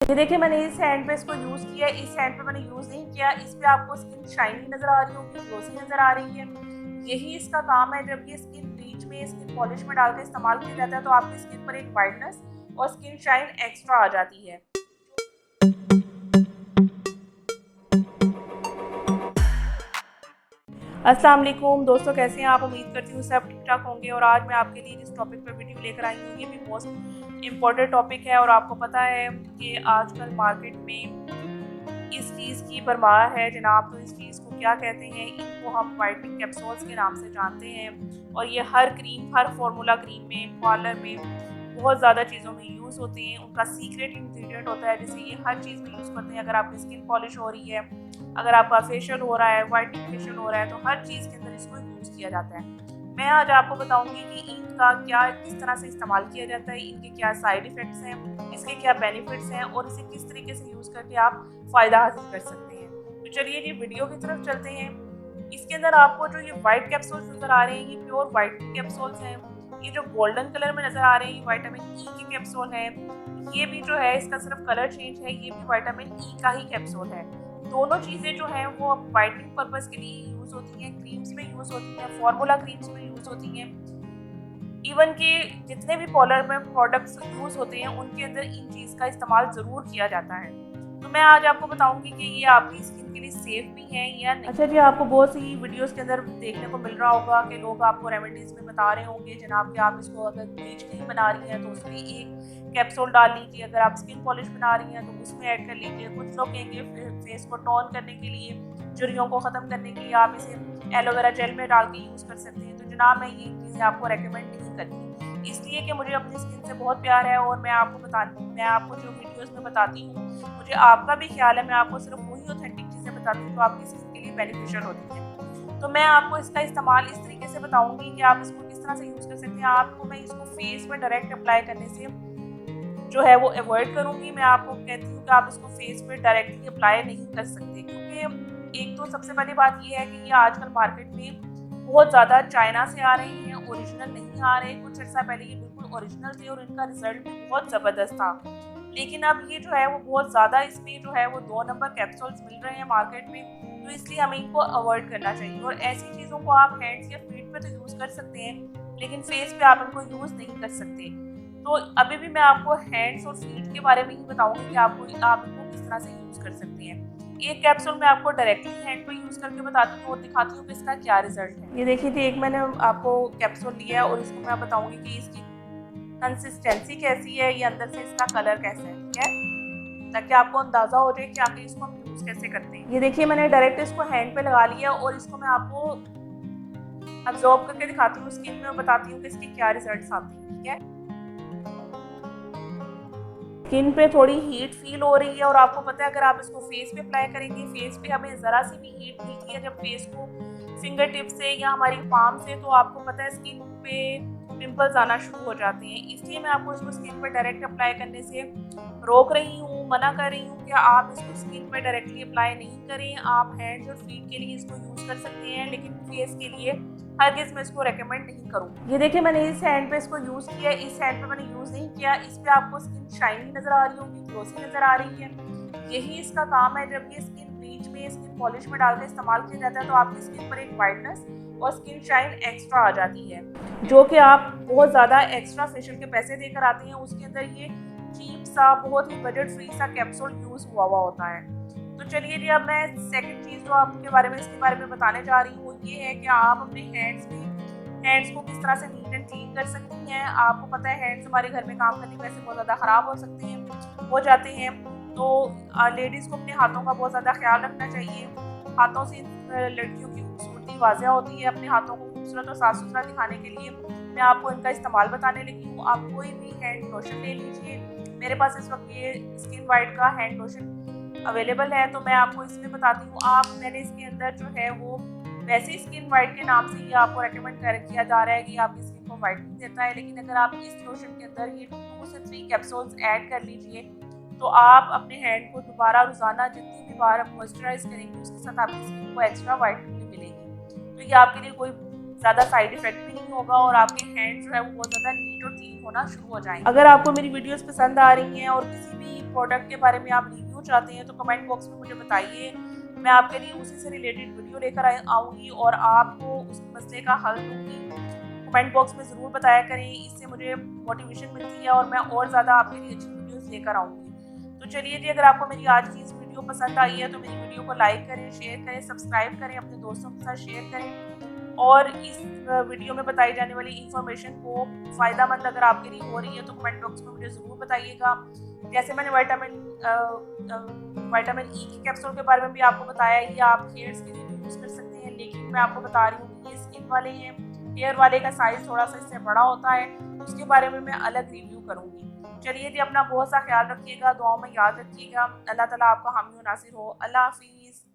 ये देखिए मैंने इस हैंड पे इसको यूज़ किया है, इस हैंड पे मैंने यूज़ नहीं किया। इस पे आपको स्किन शाइनी नज़र आ रही होगी, ग्लोसी नज़र आ रही है। यही इसका काम है। जब ये स्किन ब्लीच में, स्किन पॉलिश में डाल के इस्तेमाल किया जाता है तो आपकी स्किन पर एक वाइटनेस और स्किन शाइन एक्स्ट्रा आ जाती है। अस्सलाम वालेकुम दोस्तों, कैसे हैं आप? उम्मीद करती हूँ सब ठीक ठाक होंगे। और आज मैं आपके लिए जिस टॉपिक पर वीडियो लेकर आई हूँ ये भी मोस्ट इम्पोर्टेंट टॉपिक है। और आपको पता है कि आजकल मार्केट में इस चीज़ की भरमार है जनाब। तो इस चीज़ को क्या कहते हैं? इनको हम वाइटनिंग कैप्सूल्स के नाम से जानते हैं। और ये हर क्रीम, हर फार्मूला क्रीम में, पार्लर में, बहुत ज़्यादा चीज़ों में यूज़ होते हैं। उनका सीक्रेट इंग्रेडिएंट होता है जिसे ये हर चीज़ में यूज़ करते हैं। अगर आपकी स्किन पॉलिश हो रही है, अगर आपका फेशियल हो रहा है, वाइटनिंग फेशियल हो रहा है, तो हर चीज़ के अंदर इसको यूज़ किया जाता है। मैं आज आपको बताऊंगी कि इनका क्या, किस तरह से इस्तेमाल किया जाता है, इनके क्या साइड इफ़ेक्ट्स हैं, इसके क्या बेनिफिट्स हैं और इसे किस तरीके से यूज़ करके आप फ़ायदा हासिल कर सकते हैं। तो चलिए जी वीडियो की तरफ चलते हैं। इसके अंदर आपको जो ये वाइट कैप्सूल्स नज़र आ रहे हैं ये प्योर वाइटनिंग कैप्सूल्स हैं। ये जो गोल्डन कलर में नज़र आ रहे हैं ये विटामिन ई के कैप्सूल हैं। ये भी जो है इसका सिर्फ कलर चेंज है, ये भी विटामिन ई का ही कैप्सूल है। दोनों चीज़ें जो हैं वो वाइटनिंग पर्पस के लिए यूज़ होती हैं, क्रीम्स में यूज़ होती हैं, फार्मूला क्रीम्स में यूज़ होती हैं। इवन के जितने भी पार्लर में प्रोडक्ट्स यूज़ होते हैं उनके अंदर इन चीज़ का इस्तेमाल ज़रूर किया जाता है। तो मैं आज आपको बताऊंगी कि ये आपकी स्किन के लिए सेफ भी है या नहीं। अच्छा जी, आपको बहुत सी वीडियोस के अंदर देखने को मिल रहा होगा कि लोग आपको रेमेडीज़ में बता रहे होंगे जनाब कि आप इसको अगर ब्लीच क्रीम बना रही हैं तो उसमें एक कैप्सूल डाल लीजिए, अगर आप स्किन पॉलिश बना रही हैं तो उसमें ऐड कर लीजिए। कुछ लोग कहेंगे फेस को टोन करने के लिए, झुर्रियों को ख़त्म करने के लिए आप इसे एलोवेरा जेल में डाल के यूज़ कर सकते हैं। तो जनाब मैं ये चीज़ें आपको रेकमेंड नहीं करती, इसलिए कि मुझे अपनी स्किन से बहुत प्यार है और मैं आपको जो वीडियोस में बताती हूँ, मुझे आपका भी ख्याल है। मैं आपको सिर्फ वही ऑथेंटिक चीज़ें बताती हूँ जो आपकी स्किन के लिए बेनिफिशियल होती हैं। तो मैं आपको इसका इस्तेमाल इस तरीके से बताऊंगी कि आप इसको किस तरह से यूज़ कर सकते हैं। आपको मैं इसको फेस में डायरेक्ट अप्लाई करने से जो है वो अवॉइड करूँगी। मैं आपको कहती हूँ कि आप इसको फेस पे डायरेक्टली अप्लाई नहीं कर सकते, क्योंकि एक तो सबसे पहली बात ये है कि ये आजकल मार्केट में बहुत ज़्यादा चाइना से आ रहे हैं, ओरिजिनल नहीं आ रहे। कुछ अर्सा पहले ये बिल्कुल ओरिजिनल थे और इनका रिजल्ट भी बहुत ज़बरदस्त था। लेकिन अब ये जो है वो बहुत ज़्यादा, इसमें जो है वो 2 नंबर कैप्सूल्स मिल रहे हैं मार्केट में, तो इसलिए हमें इनको अवॉइड करना चाहिए। और ऐसी चीज़ों को आप हैंड्स या फीट पे तो यूज़ कर सकते हैं, लेकिन फेस पे आप इनको यूज़ नहीं कर सकते। तो अभी भी मैं आपको हैंड्स और फीट के बारे में ही बताऊंगी कि आप इनको किस तरह से यूज़ कर सकते हैं। एक कैप्सूल मैं आपको डायरेक्टली हैंड पे यूज़ करके बताती हूँ और दिखाती हूँ कि इसका क्या रिजल्ट है। ये देखिए थी, एक मैंने आपको कैप्सूल लिया है और इसको मैं बताऊंगी कि इसकी कंसिस्टेंसी कैसी है, ये अंदर से इसका कलर कैसा है, ठीक है, ताकि आपको अंदाज़ा हो जाए कि आखिर इसको हम यूज़ कैसे करते हैं। ये देखिए मैंने डायरेक्ट इसको हैंड पे लगा लिया और इसको मैं आपको अब्जॉर्ब करके दिखाती हूँ स्किन में और बताती हूँ कि इसके क्या रिजल्ट आते हैं, ठीक है। स्किन पे थोड़ी हीट फील हो रही है और आपको पता है अगर आप इसको फेस पे अप्लाई करेंगे, फेस पे हमें ज़रा सी भी हीट मिलती है जब फेस को फिंगर टिप से या हमारी पाम से, तो आपको पता है स्किन पे पिंपल्स आना शुरू हो जाते हैं। इसलिए मैं आपको इसको स्किन पे डायरेक्ट अप्लाई करने से रोक रही हूँ, मना कर रही हूँ कि आप इसको स्किन पे डायरेक्टली अप्लाई नहीं करें। आप हैंड्स और फीट के लिए इसको यूज़ कर सकते हैं, लेकिन फेस के लिए हरगिज़ मैं इसको रेकमेंड नहीं करूँगी। ये देखिए मैंने इस हैंड पे इसको यूज़ किया, इस हैंड पे मैंने यूज़ नहीं किया। इस पे आपको स्किन शाइनी नज़र आ रही होगी, ग्लोसी नज़र आ रही है। यही इसका काम है। जब ये स्किन ब्लीच में, स्किन पॉलिश में डाल के इस्तेमाल किया जाता है तो आपकी स्किन पर एक वाइटनेस और स्किन शाइन एक्स्ट्रा आ जाती है, जो कि आप बहुत ज़्यादा एक्स्ट्रा फेशियल के पैसे देकर आते हैं। उसके अंदर ये चीप सा, बहुत ही बजट फ्री सा कैप्सूल यूज़ हुआ होता है। तो चलिए जी, अब मैं सेकंड चीज़ जो आपके बारे में, इसके बारे में बताने जा रही हूँ वो ये है कि आप अपने हैंड्स को किस तरह से नीट एंड क्लीन कर सकती हैं। आपको पता है हैंड्स हमारे घर में काम करने की वजह से बहुत ज़्यादा ख़राब हो जाते हैं। तो लेडीज़ को अपने हाथों का बहुत ज़्यादा ख्याल रखना चाहिए। हाथों से लड़कियों की खूबसूरती वाज़ह होती है। अपने हाथों को खूबसूरत और साफ़ सुथरा दिखाने के लिए मैं आपको इनका इस्तेमाल बताने लगी हूँ। आप कोई भी हैंड लोशन ले लीजिए। मेरे पास इस वक्त ये स्किन वाइट का हैंड लोशन अवेलेबल है, तो मैं आपको इसमें बताती हूँ। मैंने इसके अंदर जो है वो वैसे स्किन वाइट के नाम से ये आपको रेकमेंड किया जा रहा है कि आपकी स्किन को वाइटनिंग देता है, लेकिन अगर आप इस लोशन के अंदर ये 2 से 3 कैप्सूल्स ऐड कर लीजिए तो आप अपने हैंड को दोबारा रोज़ाना जितनी भी बार आप मॉइस्चराइज करेंगे उसके साथ आपकी स्किन को एक्स्ट्रा वाइटनिंग भी मिलेगी। तो ये आपके लिए कोई ज़्यादा साइड इफेक्ट भी नहीं होगा और आपके हैंड जो है वो बहुत ज़्यादा नीट और क्लीन होना शुरू हो जाएंगे। अगर आपको मेरी वीडियोस पसंद आ रही हैं और किसी भी प्रोडक्ट के बारे में आप रिव्यू चाहते हैं तो कमेंट बॉक्स में मुझे बताइए, मैं आपके लिए उसी से रिलेटेड वीडियो लेकर आऊँगी और आपको उस मसले का हल दूँगी। कमेंट बॉक्स में ज़रूर बताया करें, इससे मुझे मोटिवेशन मिलती है और मैं और ज़्यादा आपके लिए अच्छी वीडियोस लेकर आऊँगी। तो चलिए जी, अगर आपको मेरी आज की इस वीडियो पसंद आई है तो मेरी वीडियो को लाइक करें, शेयर करें, सब्सक्राइब करें, अपने दोस्तों के साथ शेयर करें और इस वीडियो में बताई जाने वाली इन्फॉर्मेशन को फ़ायदेमंद अगर आपके लिए हो रही है तो कमेंट बॉक्स में मुझे ज़रूर बताइएगा। जैसे मैंने विटामिन ई के कैप्सूल के बारे में भी आपको बताया, ये आप हेयर्स के लिए भी यूज़ कर सकते हैं, लेकिन मैं आपको बता रही हूँ कि ये स्किन वाले हैं, हेयर वाले का साइज़ थोड़ा सा इससे बड़ा होता है, उसके बारे में मैं अलग रिव्यू करूँगी। चलिए जी, अपना बहुत सा ख्याल रखिएगा, दुआओं में याद रखिएगा। अल्लाह ताला आपका हामी और नासिर हो। अल्लाह हाफिज़।